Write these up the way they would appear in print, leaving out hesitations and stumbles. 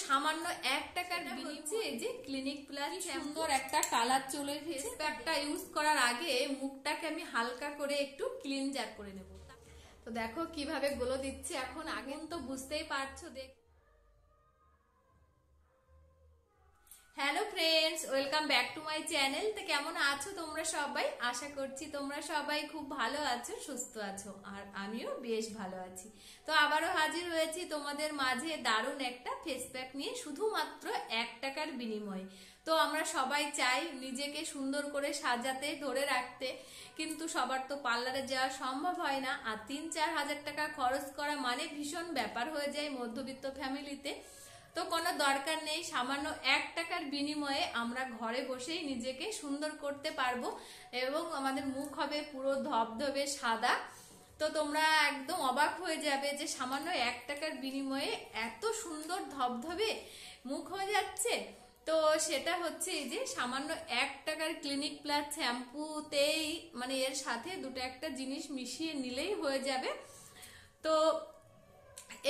সামান্য 1 টাকার বিনিময়ে যে ক্লিনিক প্লাস সুন্দর একটা কালার চলে এসেছে। প্যাকটা ইউজ করার আগে মুখটাকে আমি হালকা করে একটু ক্লিনজার করে নেব। তো দেখো কিভাবে গ্লো দিচ্ছে এখন, আগে তো বুঝতেই পারছো। Hello friends, welcome back to my channel. তো কেমন আছো তোমরা সবাই? আশা করছি তোমরা সবাই খুব ভালো আছো, সুস্থ আছো, আর আমিও বেশ ভালো আছি। তো আবারও হাজির হয়েছি তোমাদের মাঝে দারুণ একটা ফেস প্যাক নিয়ে, শুধুমাত্র 1 টাকার বিনিময়ে। তো আমরা সবাই চাই নিজেকে সুন্দর করে সাজাতে, ধরে রাখতে, কিন্তু সবার তো পার্লারে যাওয়া সম্ভব হয় না। আর 3-4 হাজার টাকা খরচ করা মানে ভীষণ ব্যাপার হয়ে যায় মধ্যবিত্ত ফ্যামিলিতে। তো কোনো দরকার নেই, সামান্য 1 টাকার বিনিময়ে আমরা ঘরে বসেই নিজেকে সুন্দর করতে পারবো এবং আমাদের মুখ হবে পুরো ধবধবে সাদা। তো তোমরা একদম অবাক হয়ে যাবে যে সামান্য 1 টাকার বিনিময়ে এত সুন্দর ধবধবে মুখ হয়ে যাচ্ছে। তো সেটা হচ্ছে এই যে সামান্য 1 টাকার ক্লিনিক প্লাস শ্যাম্পুতেই, মানে এর সাথে দুটো একটা জিনিস মিশিয়ে নিলেই হয়ে যাবে। তো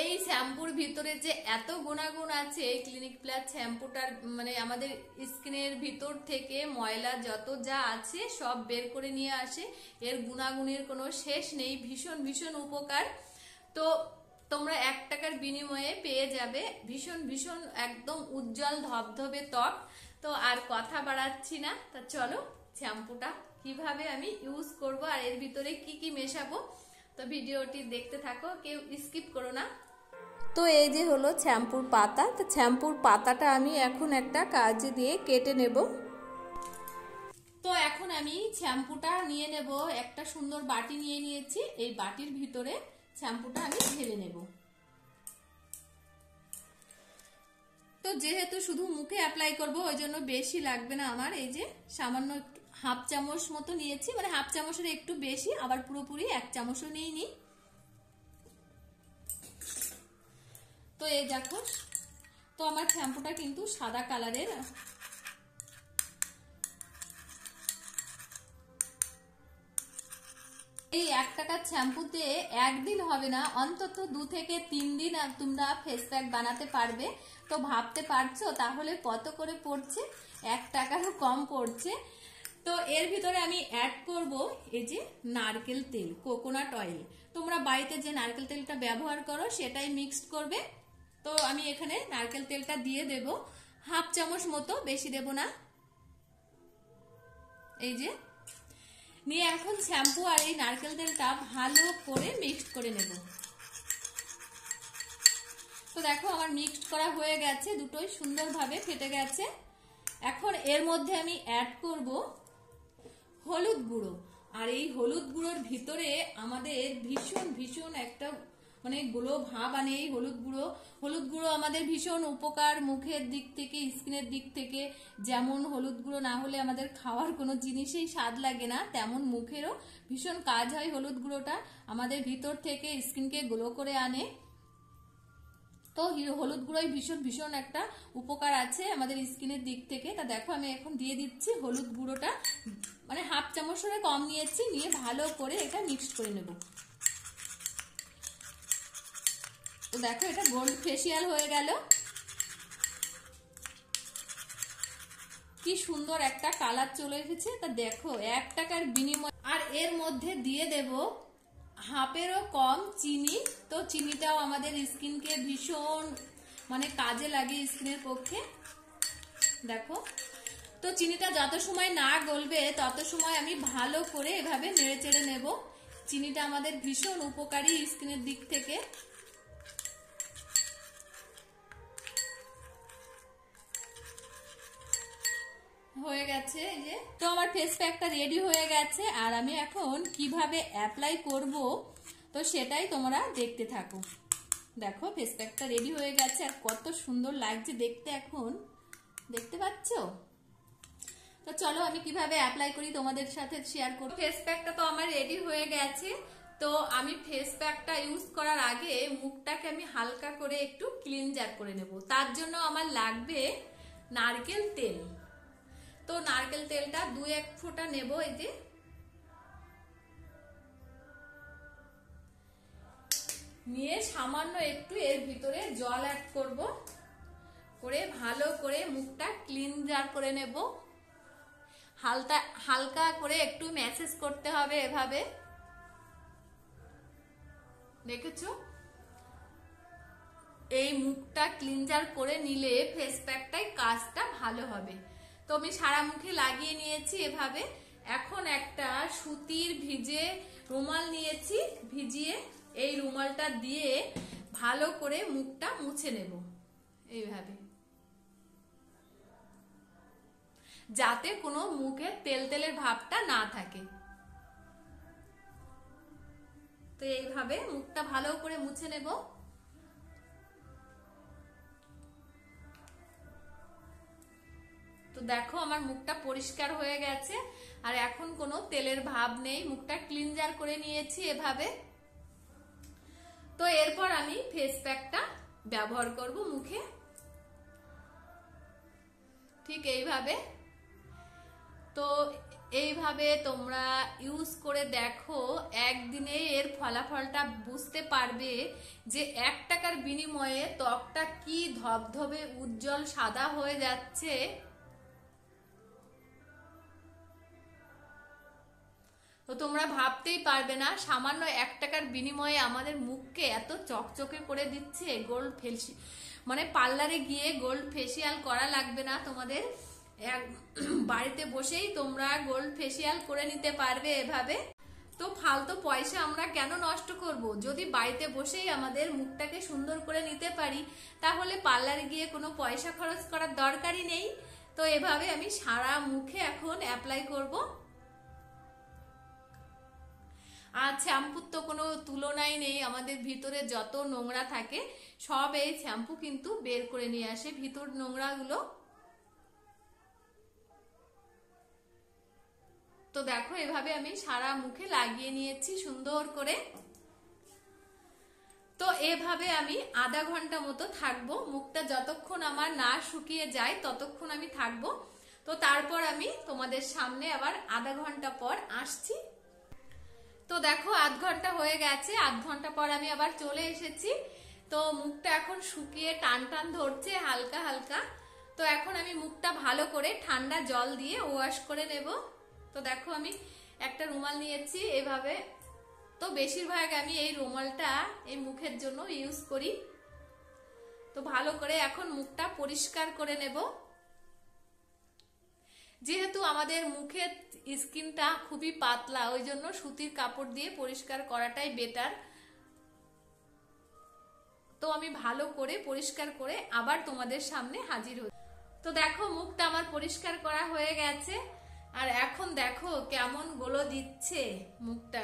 এই শ্যাম্পুর ভিতরে যে এত গুণাগুণ আছে, এই ক্লিনিক প্লাস শ্যাম্পুটার মানে আমাদের স্কিনের ভিতর থেকে ময়লা যত যা আছে সব বের করে নিয়ে আসে। এর গুণাগুণের কোনো শেষ নেই, ভীষণ ভীষণ উপকার। তো তোমরা 1 টাকার বিনিময়ে পেয়ে যাবে ভীষণ ভীষণ একদম উজ্জ্বল ধবধবে ত্বক। তো আর কথা বাড়াচ্ছি না, তা চলো শ্যাম্পুটা কিভাবে আমি ইউজ করব আর এর ভিতরে কি কি মেশাবো, তো ভিডিওটি দেখতে থাকো, কেউ স্কিপ করো না। তো এই যে হলো শ্যাম্পুর পাতা। তো শ্যাম্পুর পাতাটা আমি এখন একটা কাঁচি দিয়ে কেটে নেব। তো এখন আমি শ্যাম্পুটা নিয়ে নেব, একটা সুন্দর বাটি নিয়ে নিয়েছি। এই বাটির ভিতরে শ্যাম্পুটা আমি ঢেলে নেব। তো যেহেতু শুধু মুখে অ্যাপ্লাই করব, ওই জন্য বেশি লাগবে না আমার। এই যে সামান্য একটু 1/2 চামচ মতো নিয়েছি, মানে 1/2 চামচের একটু বেশি, আবার পুরোপুরি 1 চামচও নিইনি। তো এই দেখো, তো আমার শ্যাম্পুটা কিন্তু সাদা কালারের। এই 1 টাকার শ্যাম্পুতে একদিন হবে না, অন্তত 2 থেকে 3 দিন তোমরা ফেস প্যাক বানাতে পারবে। তো ভাবতে পারছো তাহলে কত করে পড়ছে? 1 টাকারও কম পড়ছে। তো এর ভিতরে আমি অ্যাড করব এই যে নারকেল তেল, কোকোনাট অয়েল। তোমরা বাড়িতে যে নারকেল তেলটা ব্যবহার করো সেটাই মিক্সড করবে। তো আমি এখানে নারকেল তেলটা দিয়ে দেব 1/2 চামচ মতো, বেশি দেব না। এই যে নিয়ে এখন শ্যাম্পু আর এই নারকেল তেলটা ভালো করে মিক্সড করে নেব। তো দেখো আমার মিক্সড করা হয়ে গেছে, দুটোই সুন্দরভাবে ফেটে গেছে। এখন এর মধ্যে আমি অ্যাড করব হলুদ গুঁড়ো। আর এই হলুদ গুঁড়োর ভিতরে আমাদের ভীষণ ভীষণ একটা মানে গ্লো ভাব আনে এই হলুদ গুঁড়ো আমাদের ভীষণ উপকার মুখের দিক থেকে, স্কিনের দিক থেকে। যেমন হলুদ গুঁড়ো না হলে আমাদের খাওয়ার কোনো জিনিসেই স্বাদ লাগে না, তেমন মুখেরও ভীষণ কাজ হয় হলুদ গুঁড়োটা, আমাদের ভিতর থেকে স্কিনকে গ্লো করে আনে। তো হলুদ গুঁড়োয় ভীষণ ভীষণ একটা উপকার আছে আমাদের স্কিনের দিক থেকে। তা দেখো আমি এখন দিয়ে দিচ্ছি হলুদ গুঁড়োটা, মানে 1/2 চামচের কম নিয়েছি, নিয়ে ভালো করে এটা মিক্স করে নেব। তো দেখো এটা গোল্ড ফেসিয়াল হয়ে গেল, কি সুন্দর একটা কালার চলে এসেছে। তা দেখো 1 টাকার বিনিময়ে। আর এর মধ্যে দিয়ে দেব 1/2-এরও কম চিনি। তো চিনিটাও আমাদের স্কিনকে ভীষণ মানে কাজে লাগে স্কিনের পক্ষে। দেখো তো চিনিটা যত সময় না গলবে তত সময় আমি ভালো করে এভাবে নেড়ে চেড়ে নেব। চিনিটা আমাদের ভীষণ উপকারী স্কিনের দিক থেকে। হয়ে গেছে এই যে। তো আমার ফেস প্যাকটা রেডি হয়ে গেছে, আর আমি এখন কিভাবে অ্যাপ্লাই করব তো সেটাই তোমরা দেখতে থাকো। দেখো ফেস প্যাকটা রেডি হয়ে গেছে, আর কত সুন্দর লাগছে দেখতে, এখন দেখতে পাচ্ছ? তো চলো আমি কিভাবে অ্যাপ্লাই করি তোমাদের সাথে শেয়ার করব। ফেস প্যাকটা তো আমার রেডি হয়ে গেছে। তো আমি ফেস প্যাকটা ইউজ করার আগে মুখটাকে আমি হালকা করে একটু ক্লিনজার করে নেব। তার জন্য আমার লাগবে নারকেল তেল। তো নারকেল তেলটা 2-1 ফোঁটা নেব। এই যে নিয়ে সামান্য একটু এর ভিতরে জল অ্যাড করব। করে ভালো করে মুখটা ক্লিনজার করে নেব। হালকা হালকা করে একটু ম্যাসেজ করতে হবে এভাবে, দেখেছো? এই মুখটা ক্লিনজার করে নিলে ফেস প্যাকটাই কাজটা ভালো হবে। তো আমি সারা মুখে লাগিয়ে নিয়েছি এভাবে। এখন একটা সুতির ভিজে রুমাল নিয়েছি, ভিজিয়ে এই রুমালটা দিয়ে ভালো করে মুখটা মুছে নেব এইভাবে, যাতে কোনো মুখে তেল তেলের ভাবটা না থাকে। তো এইভাবে মুখটা ভালো করে মুছে নেব। তো দেখো আমার মুখটা পরিষ্কার হয়ে গেছে, আর এখন কোনো তেলের ভাব নেই, মুখটা ক্লিনজার করে নিয়েছি এভাবে। তো এরপর আমি ফেস প্যাকটা ব্যবহার করব মুখে, ঠিক এইভাবে। তো এইভাবে তোমরা ইউজ করে দেখো, একদিনে এর ফলাফলটা বুঝতে পারবে যে 1 টাকার বিনিময়ে ত্বকটা কি ধবধবে উজ্জ্বল সাদা হয়ে যাচ্ছে। তো তোমরা ভাবতেই পারবে না, সামান্য 1 টাকার বিনিময়ে আমাদের মুখকে এত চকচকে করে দিচ্ছে। গোল্ড ফেসিয়াল মানে পার্লারে গিয়ে গোল্ড ফেসিয়াল করা লাগবে না তোমাদের, বাড়িতে বসেই তোমরা গোল্ড ফেসিয়াল করে নিতে পারবে এভাবে। তো ফালতু পয়সা আমরা কেন নষ্ট করব? যদি বাড়িতে বসেই আমাদের মুখটাকে সুন্দর করে নিতে পারি, তাহলে পার্লারে গিয়ে কোনো পয়সা খরচ করার দরকারই নেই। তো এভাবে আমি সারা মুখে এখন অ্যাপ্লাই করব। আর শ্যাম্পুর তো কোনো তুলনাই নেই, আমাদের ভিতরে যত নোংরা থাকে সব এই শ্যাম্পু কিন্তু বের করে নিয়ে আসে, ভিতর নোংরাগুলো। তো দেখো এভাবে আমি সারা মুখে লাগিয়ে নিয়েছি সুন্দর করে। তো এভাবে আমি আধা ঘন্টা মতো থাকবো, মুখটা যতক্ষণ আমার না শুকিয়ে যায় ততক্ষণ আমি থাকবো। তো তারপর আমি তোমাদের সামনে আবার আধা ঘন্টা পর আসছি। তো দেখো আধ ঘন্টা হয়ে গেছে, আধ ঘন্টা পর আমি আবার চলে এসেছি। তো মুখটা এখন শুকিয়ে টান টান ধরছে হালকা হালকা। তো এখন আমি মুখটা ভালো করে ঠান্ডা জল দিয়ে ওয়াশ করে নেব। তো দেখো আমি একটা রুমাল নিয়েছি এভাবে। তো বেশিরভাগ আমি এই রুমালটা এই মুখের জন্য ইউজ করি। তো ভালো করে এখন মুখটা পরিষ্কার করে নেব। যেহেতু আমাদের মুখের স্কিনটা খুবই পাতলা, ওই জন্য সুতির কাপড় দিয়ে পরিষ্কার করাটাই বেটার। তো আমি ভালো করে পরিষ্কার করে আবার তোমাদের সামনে হাজির হই। তো দেখো মুখটা আমার পরিষ্কার করা হয়ে গেছে, আর এখন দেখো কেমন গ্লো দিচ্ছে মুখটা।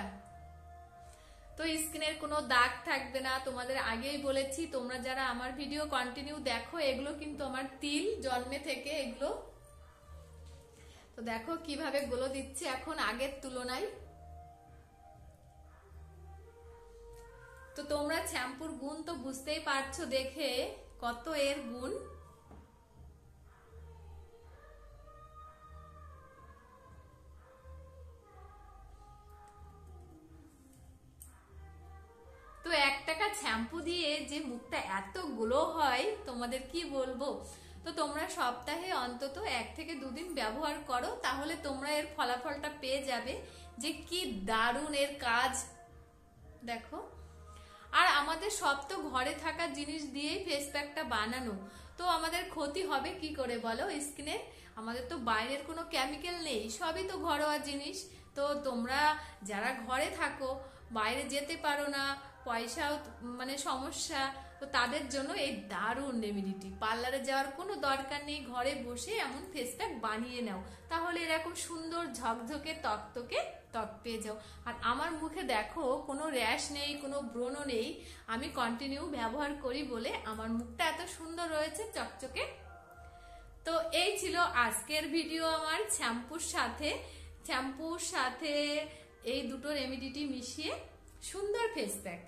তো স্কিনের কোনো দাগ থাকবে না। তোমাদের আগেই বলেছি, তোমরা যারা আমার ভিডিও কন্টিনিউ দেখো, এগুলো কিন্তু আমার তিল জন্মে থেকে এগুলো। তো দেখো কিভাবে গ্লো দিচ্ছে এখন আগের তুলনায়। তো তোমরা শ্যাম্পুর গুণ তো বুঝতেই পারছো দেখে কত এর গুণ। তো 1 টাকা শ্যাম্পু দিয়ে যে মুখটা এত গ্লো হয় তোমাদের কি বলবো। তো তোমরা সপ্তাহে অন্তত 1 থেকে 2 দিন ব্যবহার করো, তাহলে তোমরা এর ফলাফলটা পেয়ে যাবে যে কি দারুণ এর কাজ। দেখো, আর আমাদের সব তো ঘরে থাকা জিনিস দিয়েই ফেস প্যাকটা বানানো। তো আমাদের ক্ষতি হবে কি করে বলো স্কিনে? আমাদের তো বাইরের কোনো কেমিক্যাল নেই, সবই তো ঘরোয়া জিনিস। তো তোমরা যারা ঘরে থাকো, বাইরে যেতে পারো না, পয়সাও মানে সমস্যা, তো তাদের জন্য এই দারুণ রেমেডিটি। পার্লারে যাওয়ার কোনো দরকার নেই, ঘরে বসে এমন ফেস প্যাক বানিয়ে নাও, তাহলে এরকম সুন্দর ঝকঝকে তকতকে ত্বক পেয়ে যাও। আর আমার মুখে দেখো কোনো র্যাশ নেই, কোনো ব্রণ নেই, আমি কন্টিনিউ ব্যবহার করি বলে আমার মুখটা এত সুন্দর রয়েছে চকচকে। তো এই ছিল আজকের ভিডিও আমার শ্যাম্পুর সাথে এই দুটো রেমেডিটি মিশিয়ে সুন্দর ফেস প্যাক।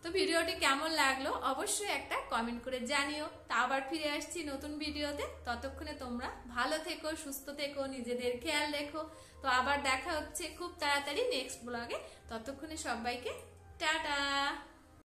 তো ভিডিওটি কেমন লাগলো অবশ্যই একটা কমেন্ট করে জানিও। তা আবার ফিরে আসছি নতুন ভিডিওতে, ততক্ষণে তোমরা ভালো থেকো, সুস্থ থেকো, নিজেদের খেয়াল রেখো। তো আবার দেখা হচ্ছে খুব তাড়াতাড়ি নেক্সট ব্লগে। ততক্ষণে সবাইকে টাটা।